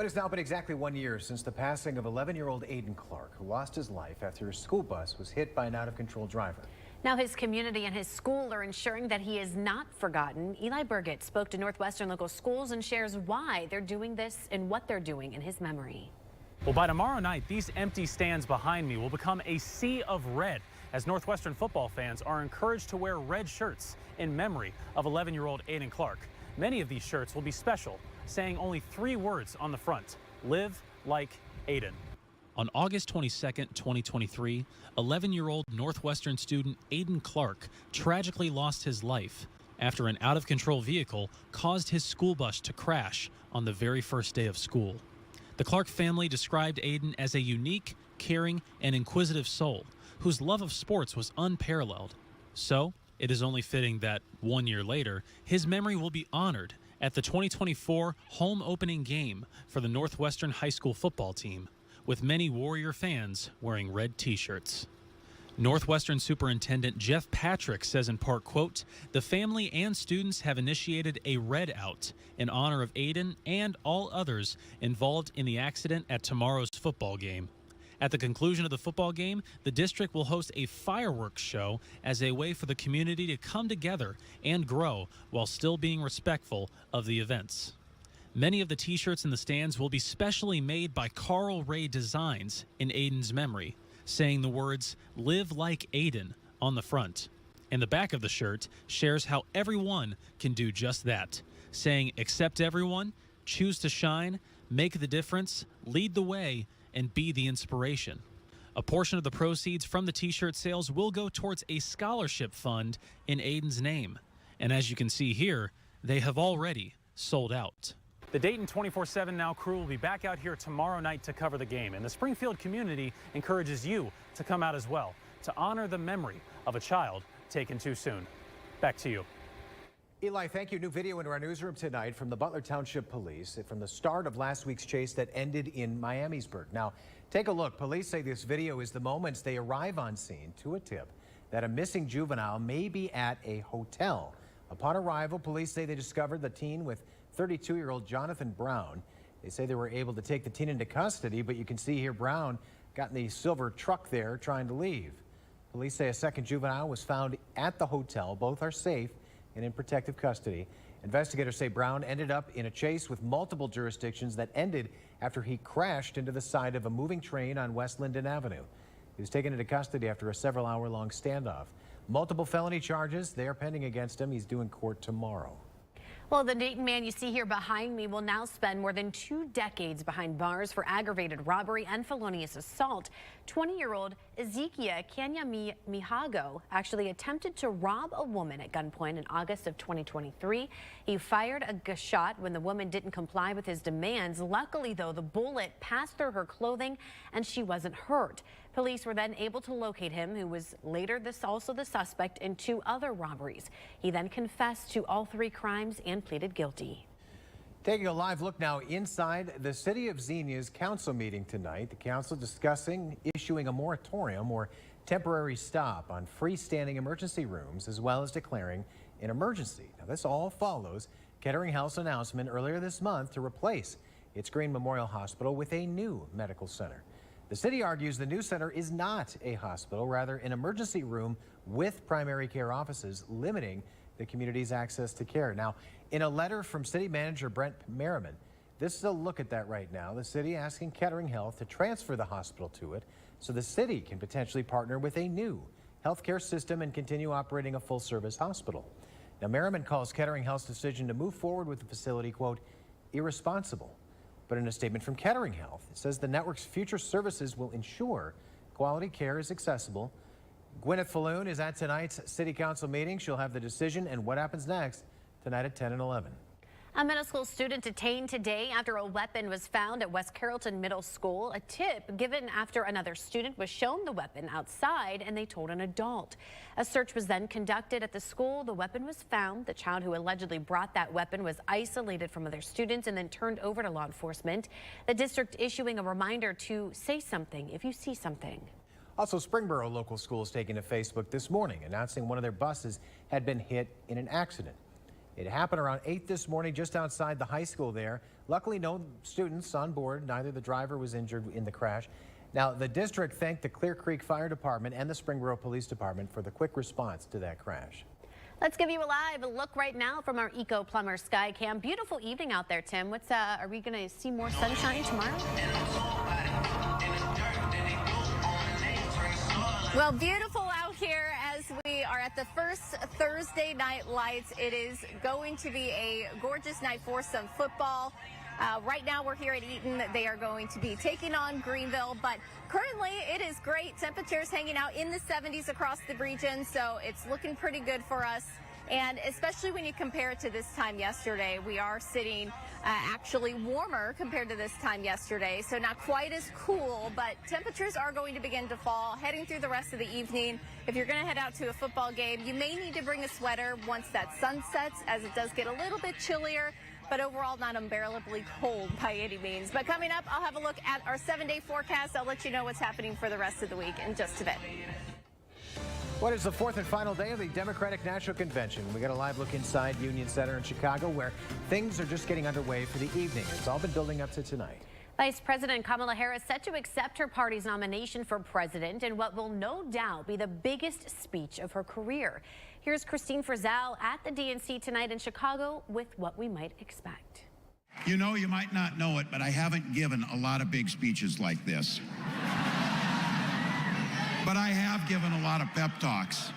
What has now been exactly 1 year since the passing of 11-year-old Aiden Clark, who lost his life after his school bus was hit by an out-of-control driver. Now his community and his school are ensuring that he is not forgotten. Eli Burgett spoke to Northwestern local schools and shares why they're doing this and what they're doing in his memory. Well, by tomorrow night, these empty stands behind me will become a sea of red as Northwestern football fans are encouraged to wear red shirts in memory of 11-year-old Aiden Clark. Many of these shirts will be special, saying only 3 words on the front: live like Aiden. On August 22, 2023, 11-year-old Northwestern student Aiden Clark tragically lost his life after an out-of-control vehicle caused his school bus to crash on the very first day of school. The Clark family described Aiden as a unique, caring, and inquisitive soul whose love of sports was unparalleled. So, it is only fitting that 1 year later, his memory will be honored at the 2024 home opening game for the Northwestern High School football team, with many Warrior fans wearing red t-shirts. Northwestern Superintendent Jeff Patrick says in part, quote, "The family and students have initiated a red out in honor of Aiden and all others involved in the accident at tomorrow's football game. At the conclusion of the football game, the district will host a fireworks show as a way for the community to come together and grow while still being respectful of the events." Many of the t-shirts in the stands will be specially made by Carl Ray Designs in Aiden's memory, saying the words "Live like Aiden" on the front. And the back of the shirt shares how everyone can do just that, saying accept everyone, choose to shine, make the difference, lead the way, and be the inspiration. A portion of the proceeds from the t-shirt sales will go towards a scholarship fund in Aiden's name. And as you can see here, they have already sold out. The Dayton 24/7 Now crew will be back out here tomorrow night to cover the game, and the Springfield community encourages you to come out as well to honor the memory of a child taken too soon. Back to you. Eli, thank you. New video into our newsroom tonight from the Butler Township Police from the start of last week's chase that ended in Miamisburg. Now, take a look. Police say this video is the moments they arrive on scene to a tip that a missing juvenile may be at a hotel. Upon arrival, police say they discovered the teen with 32-year-old Jonathan Brown. They say they were able to take the teen into custody, but you can see here Brown got in the silver truck there trying to leave. Police say a second juvenile was found at the hotel. Both are safe and in protective custody. Investigators say Brown ended up in a chase with multiple jurisdictions that ended after he crashed into the side of a moving train on West Linden Avenue. He was taken into custody after a several-hour-long standoff. Multiple felony charges, they are pending against him. He's due in court tomorrow. Well, the Dayton man you see here behind me will now spend more than 2 decades behind bars for aggravated robbery and felonious assault. 20-year-old Ezekiel Kanya-Mihago actually attempted to rob a woman at gunpoint in August of 2023. He fired a shot when the woman didn't comply with his demands. Luckily, though, the bullet passed through her clothing and she wasn't hurt. Police were then able to locate him, who was later also the suspect in 2 other robberies. He then confessed to all 3 crimes and pleaded guilty. Taking a live look now inside the City of Xenia's council meeting tonight. The council discussing issuing a moratorium or temporary stop on freestanding emergency rooms, as well as declaring an emergency. Now, this all follows Kettering Health's announcement earlier this month to replace its Greene Memorial Hospital with a new medical center. The city argues the new center is not a hospital, rather an emergency room with primary care offices, limiting the community's access to care. Now, in a letter from City Manager Brent Merriman, this is a look at that right now. The city asking Kettering Health to transfer the hospital to it so the city can potentially partner with a new healthcare system and continue operating a full-service hospital. Now, Merriman calls Kettering Health's decision to move forward with the facility, quote, irresponsible. But in a statement from Kettering Health, it says the network's future services will ensure quality care is accessible. Gwyneth Falloon is at tonight's City Council meeting. She'll have the decision and what happens next tonight at 10 and 11. A middle school student detained today after a weapon was found at West Carrollton Middle School. A tip given after another student was shown the weapon outside and they told an adult. A search was then conducted at the school. The weapon was found. The child who allegedly brought that weapon was isolated from other students and then turned over to law enforcement. The district issuing a reminder to say something if you see something. Also, Springboro local schools taking to Facebook this morning announcing one of their buses had been hit in an accident. It happened around 8 this morning just outside the high school there. Luckily, no students on board. Neither the driver was injured in the crash. Now, the district thanked the Clear Creek Fire Department and the Springboro Police Department for the quick response to that crash. Let's give you a live look right now from our Eco Plumber Sky Cam. Beautiful evening out there, Tim. Are we going to see more sunshine tomorrow? Well, beautiful out here as we are at the first Thursday night lights. It is going to be a gorgeous night for some football. Right now we're here at Eaton. They are going to be taking on Greenville, but currently it is great. Temperatures hanging out in the 70s across the region, so it's looking pretty good for us. And especially when you compare it to this time yesterday, we are sitting actually warmer compared to this time yesterday. So not quite as cool, but temperatures are going to begin to fall heading through the rest of the evening. If you're going to head out to a football game, you may need to bring a sweater once that sun sets, as it does get a little bit chillier, but overall not unbearably cold by any means. But coming up, I'll have a look at our 7-day forecast. I'll let you know what's happening for the rest of the week in just a bit. What is the fourth and final day of the Democratic National Convention? We got a live look inside Union Center in Chicago, where things are just getting underway for the evening. It's all been building up to tonight. Vice President Kamala Harris set to accept her party's nomination for president in what will no doubt be the biggest speech of her career. Here's Christine Frizzell at the DNC tonight in Chicago with what we might expect. You know, you might not know it, but I haven't given a lot of big speeches like this. But I have given a lot of pep talks.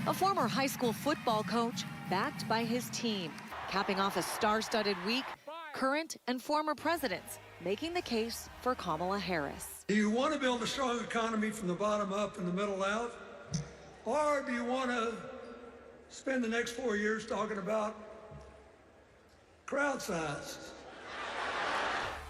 A former high school football coach backed by his team, capping off a star-studded week, current and former presidents making the case for Kamala Harris. Do you want to build a strong economy from the bottom up and the middle out? Or do you want to spend the next 4 years talking about crowd size?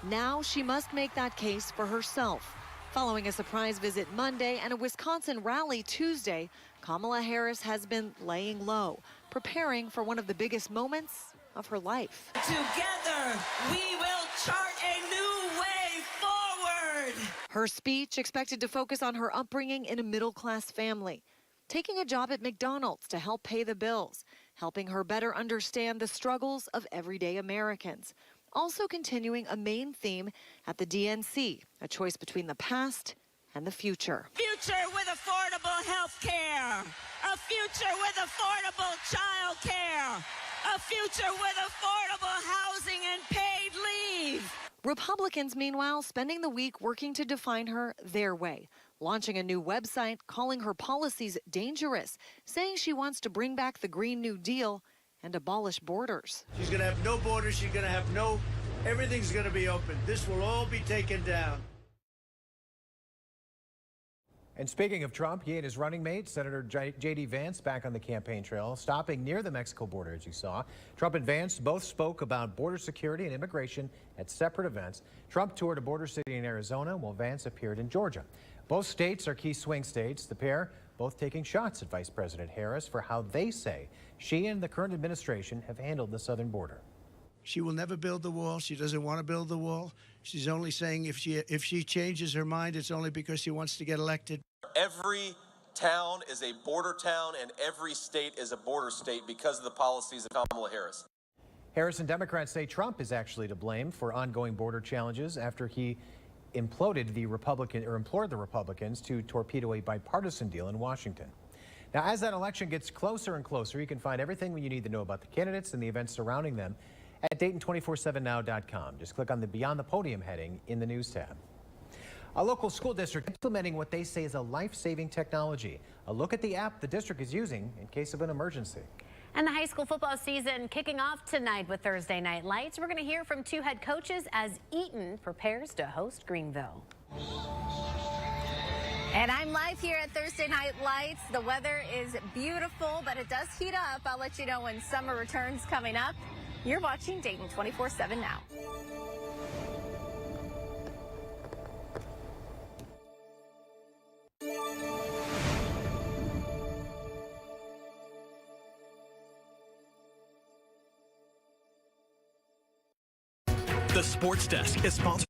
Now she must make that case for herself. Following a surprise visit Monday and a Wisconsin rally Tuesday, Kamala Harris has been laying low, preparing for one of the biggest moments of her life. Together, we will chart a new way forward. Her speech expected to focus on her upbringing in a middle-class family, taking a job at McDonald's to help pay the bills, helping her better understand the struggles of everyday Americans. Also continuing a main theme at the DNC, a choice between the past and the future. Future with affordable health care. A future with affordable child care. A future with affordable housing and paid leave. Republicans, meanwhile, spending the week working to define her their way, launching a new website, calling her policies dangerous, saying she wants to bring back the Green New Deal and abolish borders. She's going to have no borders. She's going to have everything's going to be open. This will all be taken down. And speaking of Trump, he and his running mate, Senator J.D. Vance, back on the campaign trail, stopping near the Mexico border, as you saw. Trump and Vance both spoke about border security and immigration at separate events. Trump toured a border city in Arizona, while Vance appeared in Georgia. Both states are key swing states. The pair both taking shots at Vice President Harris for how they say she and the current administration have handled the southern border. She will never build the wall. She doesn't want to build the wall. She's only saying if she changes her mind, it's only because she wants to get elected. Every town is a border town and every state is a border state because of the policies of Kamala Harris. Harris and Democrats say Trump is actually to blame for ongoing border challenges after he implored the Republicans to torpedo a bipartisan deal in Washington. Now, as that election gets closer and closer, you can find everything you need to know about the candidates and the events surrounding them at Dayton247now.com. Just click on the Beyond the Podium heading in the News tab. A local school district implementing what they say is a life-saving technology. A look at the app the district is using in case of an emergency. And the high school football season kicking off tonight with Thursday Night Lights. We're going to hear from two head coaches as Eaton prepares to host Greenville. And I'm live here at Thursday Night Lights. The weather is beautiful, but it does heat up. I'll let you know when summer returns coming up. You're watching Dayton 24/7 now. The Sports Desk is sponsored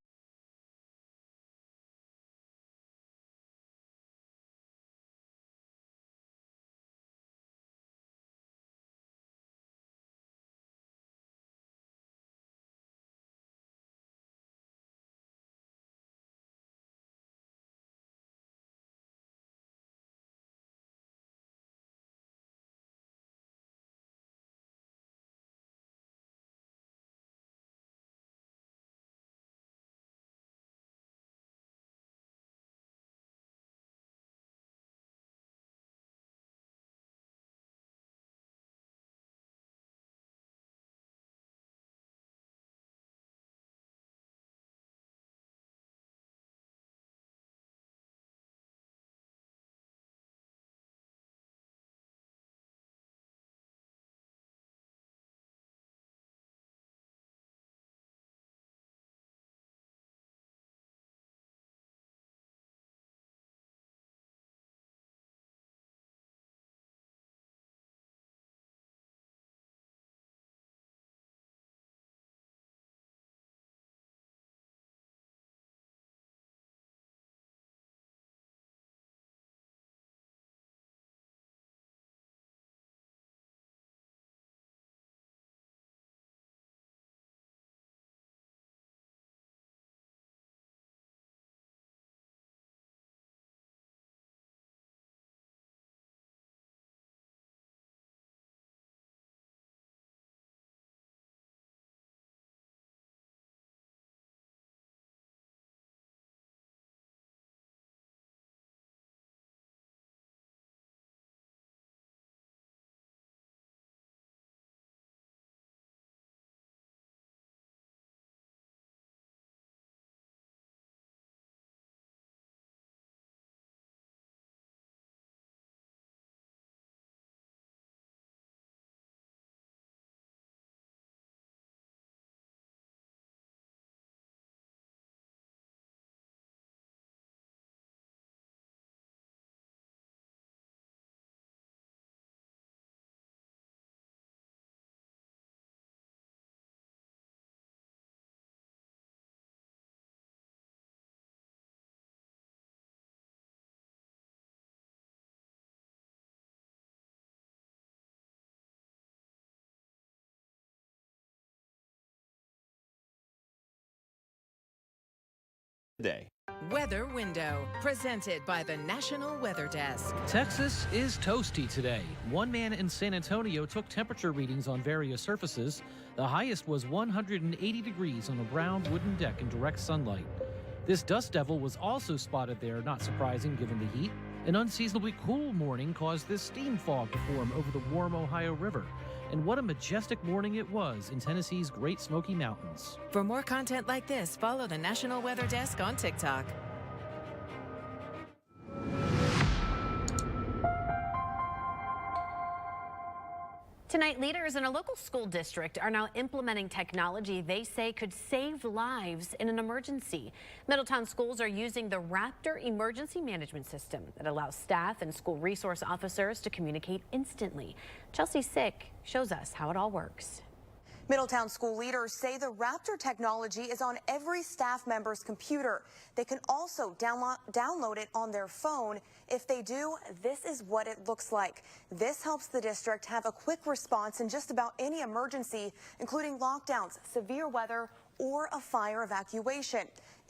Day. Weather Window, presented by the National Weather Desk. Texas is toasty today. One man in San Antonio took temperature readings on various surfaces. The highest was 180 degrees on a brown wooden deck in direct sunlight. This dust devil was also spotted there, not surprising given the heat. An unseasonably cool morning caused this steam fog to form over the warm Ohio River. And what a majestic morning it was in Tennessee's Great Smoky Mountains. For more content like this, follow the National Weather Desk on TikTok. Tonight, leaders in a local school district are now implementing technology they say could save lives in an emergency. Middletown schools are using the Raptor emergency management system that allows staff and school resource officers to communicate instantly. Chelsea Sick shows us how it all works. Middletown school leaders say the Raptor technology is on every staff member's computer. They can also download it on their phone. If they do, this is what it looks like. This helps the district have a quick response in just about any emergency, including lockdowns, severe weather, or a fire evacuation.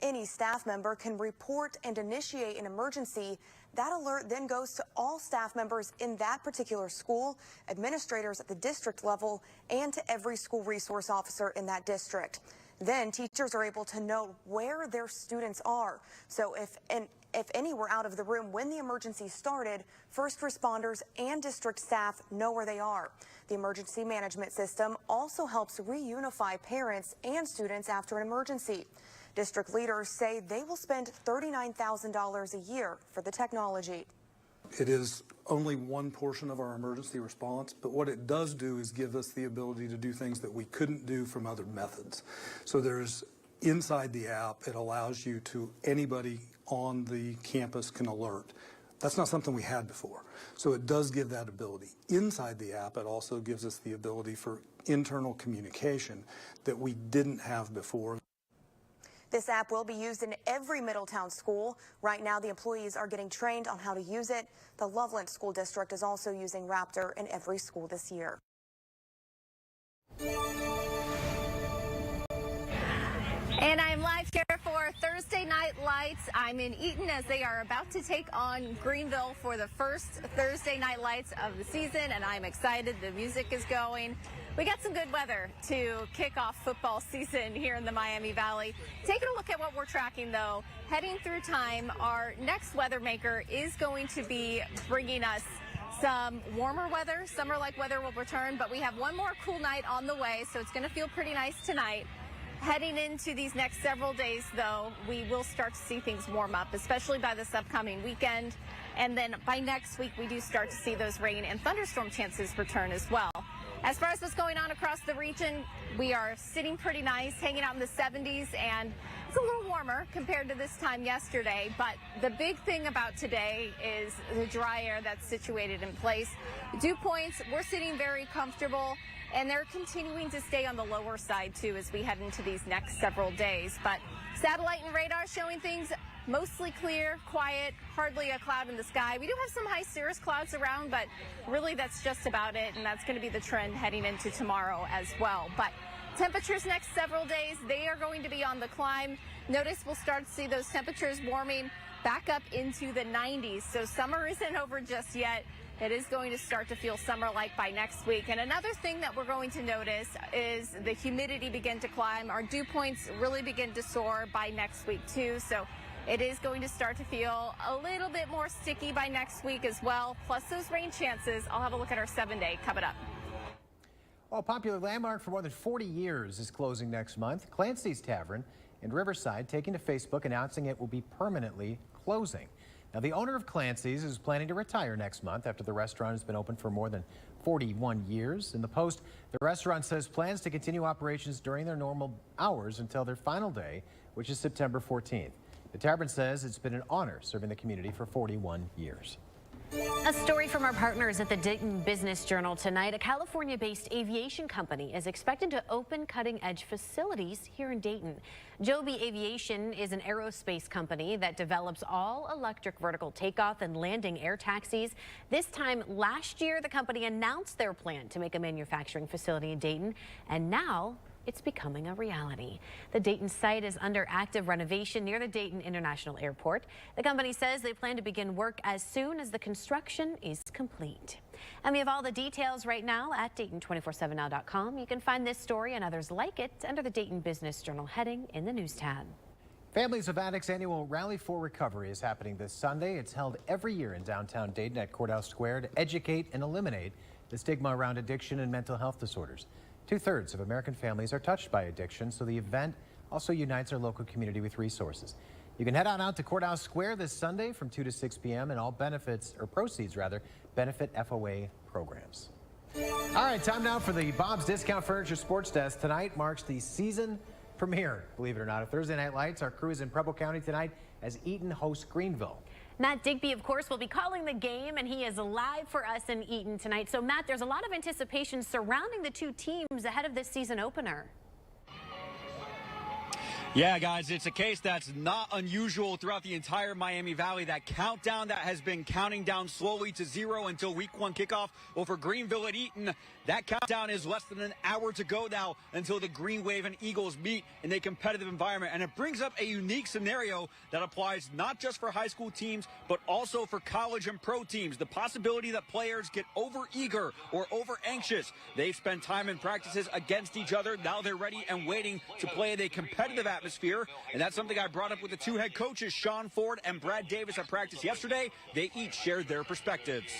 Any staff member can report and initiate an emergency. That alert then goes to all staff members in that particular school, administrators at the district level, and to every school resource officer in that district. Then teachers are able to know where their students are. So if any were out of the room when the emergency started, first responders and district staff know where they are. The emergency management system also helps reunify parents and students after an emergency. District leaders say they will spend $39,000 a year for the technology. It is only one portion of our emergency response, but what it does do is give us the ability to do things that we couldn't do from other methods. So there's inside the app, it allows you to, anybody on the campus can alert. That's not something we had before. So it does give that ability. Inside the app, it also gives us the ability for internal communication that we didn't have before. This app will be used in every Middletown school. Right now, the employees are getting trained on how to use it. The Loveland School District is also using Raptor in every school this year. And I'm live here for Thursday Night Lights. I'm in Eaton as they are about to take on Greenville for the first Thursday Night Lights of the season, and I'm excited. The music is going. We got some good weather to kick off football season here in the Miami Valley. Taking a look at what we're tracking, though, heading through time, our next weather maker is going to be bringing us some warmer weather. Summer-like weather will return, but we have one more cool night on the way, so it's going to feel pretty nice tonight. Heading into these next several days, though, we will start to see things warm up, especially by this upcoming weekend. And then by next week, we do start to see those rain and thunderstorm chances return as well. As far as what's going on across the region, we are sitting pretty nice, hanging out in the 70s, and it's a little warmer compared to this time yesterday. But the big thing about today is the dry air that's situated in place. Dew points, we're sitting very comfortable, and they're continuing to stay on the lower side, too, as we head into these next several days. But satellite and radar showing things mostly clear, quiet, hardly a cloud in the sky. We do have some high cirrus clouds around, but really that's just about it, and that's going to be the trend heading into tomorrow as well. But temperatures next several days, they are going to be on the climb. Notice we'll start to see those temperatures warming back up into the 90s. So summer isn't over just yet. It is going to start to feel summer-like by next week. And another thing that we're going to notice is the humidity begin to climb. Our dew points really begin to soar by next week, too. So it is going to start to feel a little bit more sticky by next week as well. Plus those rain chances. I'll have a look at our 7-day coming up. Well, a popular landmark for more than 40 years is closing next month. Clancy's Tavern in Riverside taking to Facebook announcing it will be permanently closing. Now, the owner of Clancy's is planning to retire next month after the restaurant has been open for more than 41 years. In the Post, the restaurant says plans to continue operations during their normal hours until their final day, which is September 14th. The tavern says it's been an honor serving the community for 41 years. A story from our partners at the Dayton Business Journal tonight. A California-based aviation company is expected to open cutting-edge facilities here in Dayton. Joby Aviation is an aerospace company that develops all-electric vertical takeoff and landing air taxis. This time last year, the company announced their plan to make a manufacturing facility in Dayton, and now it's becoming a reality. The Dayton site is under active renovation near the Dayton International Airport. The company says they plan to begin work as soon as the construction is complete. And we have all the details right now at Dayton247now.com. You can find this story and others like it under the Dayton Business Journal heading in the News tab. Families of Addicts annual Rally for Recovery is happening this Sunday. It's held every year in downtown Dayton at Courthouse Square to educate and eliminate the stigma around addiction and mental health disorders. 2/3 of American families are touched by addiction, so the event also unites our local community with resources. You can head on out to Courthouse Square this Sunday from 2 to 6 p.m. and all proceeds benefit FOA programs. All right, time now for the Bob's Discount Furniture Sports Desk. Tonight marks the season premiere, believe it or not, of Thursday Night Lights. Our crew is in Preble County tonight as Eaton hosts Greenville. Matt Digby, of course, will be calling the game, and he is live for us in Eaton tonight. So, Matt, there's a lot of anticipation surrounding the two teams ahead of this season opener. Yeah, guys, it's a case that's not unusual throughout the entire Miami Valley. That countdown that has been counting down slowly to 0 until week 1 kickoff over Greenville at Eaton. That countdown is less than an hour to go now until the Green Wave and Eagles meet in a competitive environment. And it brings up a unique scenario that applies not just for high school teams, but also for college and pro teams. The possibility that players get over-eager or over-anxious. They've spent time in practices against each other. Now they're ready and waiting to play in a competitive atmosphere. And that's something I brought up with the two head coaches, Sean Ford and Brad Davis, at practice yesterday. They each shared their perspectives.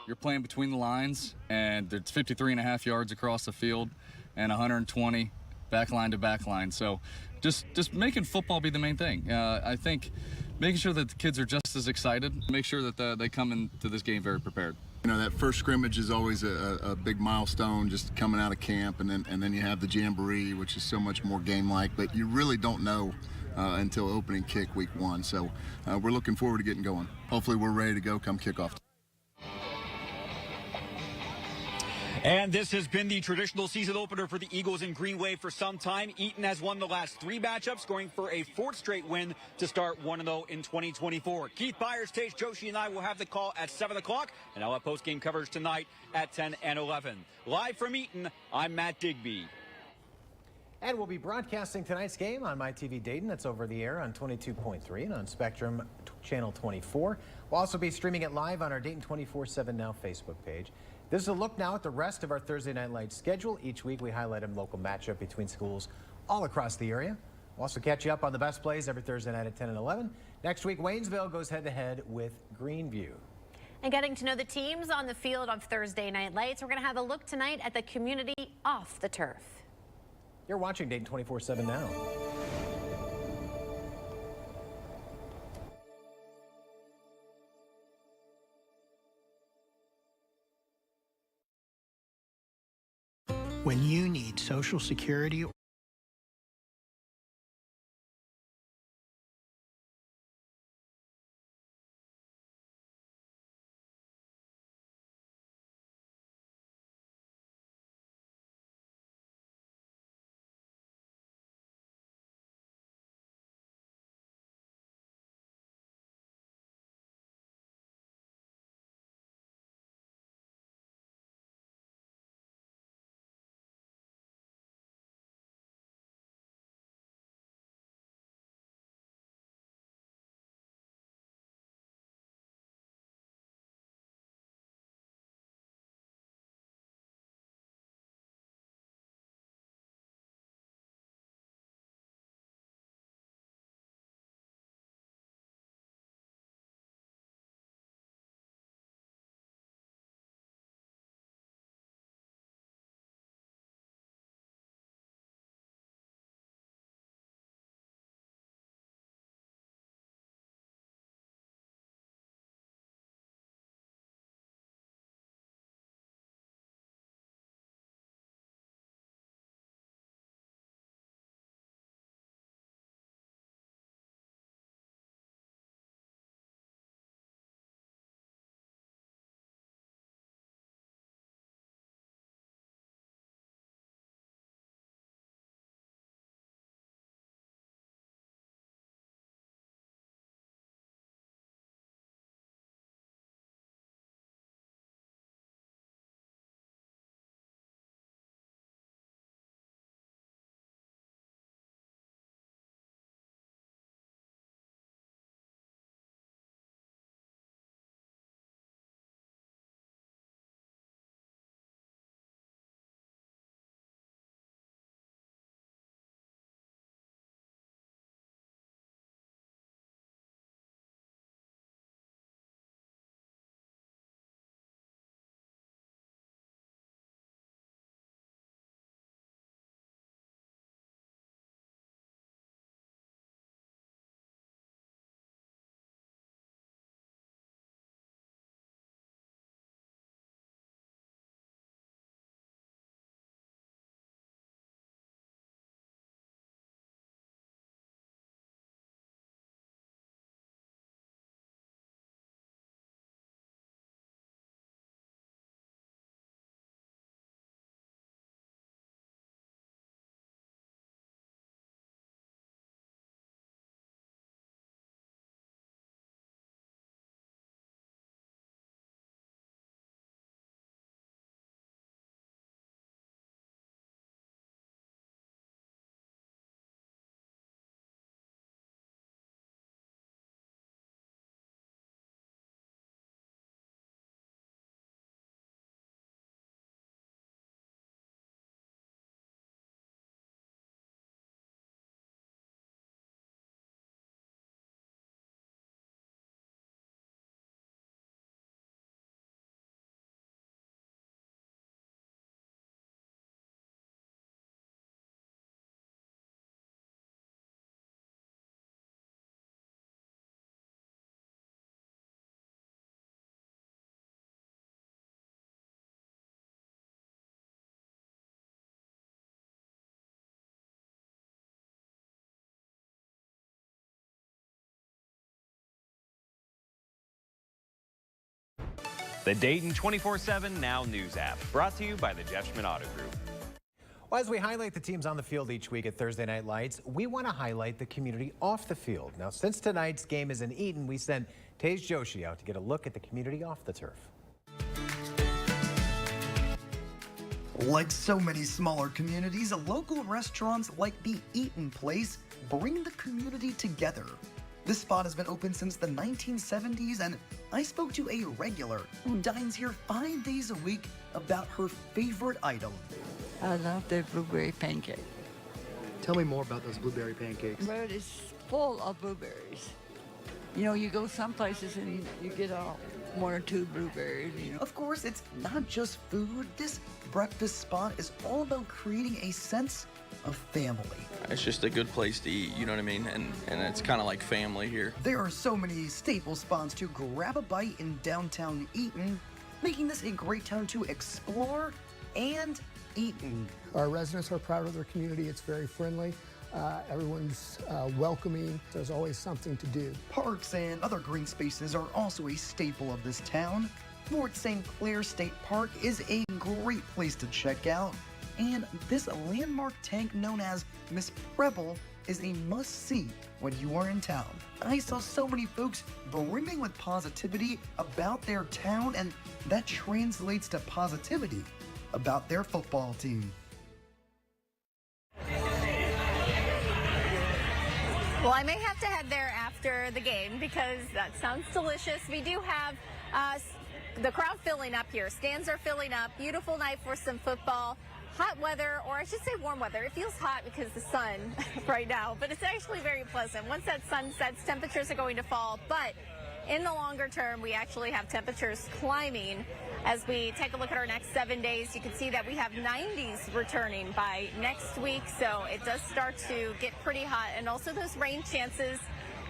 You're playing between the lines, and it's 53.5 yards across the field and 120 backline to backline. So just making football be the main thing. I think making sure that the kids are just as excited, make sure that they come into this game very prepared. You know, that first scrimmage is always a big milestone, just coming out of camp, and then you have the jamboree, which is so much more game-like, but you really don't know until opening kick week 1. So we're looking forward to getting going. Hopefully we're ready to go come kickoff. And this has been the traditional season opener for the Eagles in Green Wave for some time. Eaton has won the last 3 matchups, going for a 4th straight win to start 1-0 in 2024. Keith Byers, Tage Joshi, and I will have the call at 7 o'clock, and I'll have post-game coverage tonight at 10 and 11. Live from Eaton, I'm Matt Digby. And we'll be broadcasting tonight's game on MyTV Dayton. That's over the air on 22.3 and on Spectrum Channel 24. We'll also be streaming it live on our Dayton 24/7 Now Facebook page. This is a look now at the rest of our Thursday Night Lights schedule. Each week we highlight a local matchup between schools all across the area. We'll also catch you up on the best plays every Thursday night at 10 and 11. Next week, Waynesville goes head-to-head with Greenview. And getting to know the teams on the field of Thursday Night Lights, we're going to have a look tonight at the community off the turf. You're watching Dayton 24/7 Now. When you need Social Security the Dayton 24/7 Now News app, brought to you by the Jeff Schmidt Auto Group. Well, as we highlight the teams on the field each week at Thursday Night Lights, we want to highlight the community off the field. Now, since tonight's game is in Eaton, we sent Tej Joshi out to get a look at the community off the turf. Like so many smaller communities, local restaurants like the Eaton Place bring the community together. This spot has been open since the 1970s, and I spoke to a regular who dines here 5 days a week about her favorite item. I love the blueberry pancake. Tell me more about those blueberry pancakes. Well, it's full of blueberries. You know, you go some places and you get one or two blueberries. You know. Of course, it's not just food. This breakfast spot is all about creating a sense of family. It's just a good place to eat, you know what I mean? And it's kind of like family here. There are so many staple spots to grab a bite in downtown Eaton, making this a great town to explore and Eaton. Our residents are proud of their community. It's very friendly. Everyone's welcoming. There's always something to do. Parks and other green spaces are also a staple of this town. Fort St. Clair State Park is a great place to check out. And this landmark tank known as Miss Preble is a must-see when you are in town. I saw so many folks brimming with positivity about their town, and that translates to positivity about their football team. Well, I may have to head there after the game because that sounds delicious. We do have the crowd filling up here. Stands are filling up. Beautiful night for some football. Hot weather, or I should say warm weather. It feels hot because the sun right now, but it's actually very pleasant. Once that sun sets, temperatures are going to fall, but in the longer term, we actually have temperatures climbing. As we take a look at our next 7 days, you can see that we have 90s returning by next week, so it does start to get pretty hot, and also those rain chances,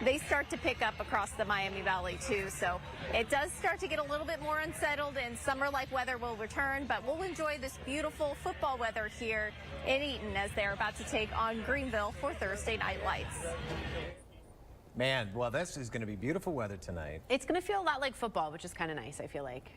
they start to pick up across the Miami Valley too. So it does start to get a little bit more unsettled, and summer-like weather will return, but we'll enjoy this beautiful football weather here in Eaton as they're about to take on Greenville for Thursday Night Lights. Man, well, this is going to be beautiful weather tonight. It's going to feel a lot like football, which is kind of nice, I feel like.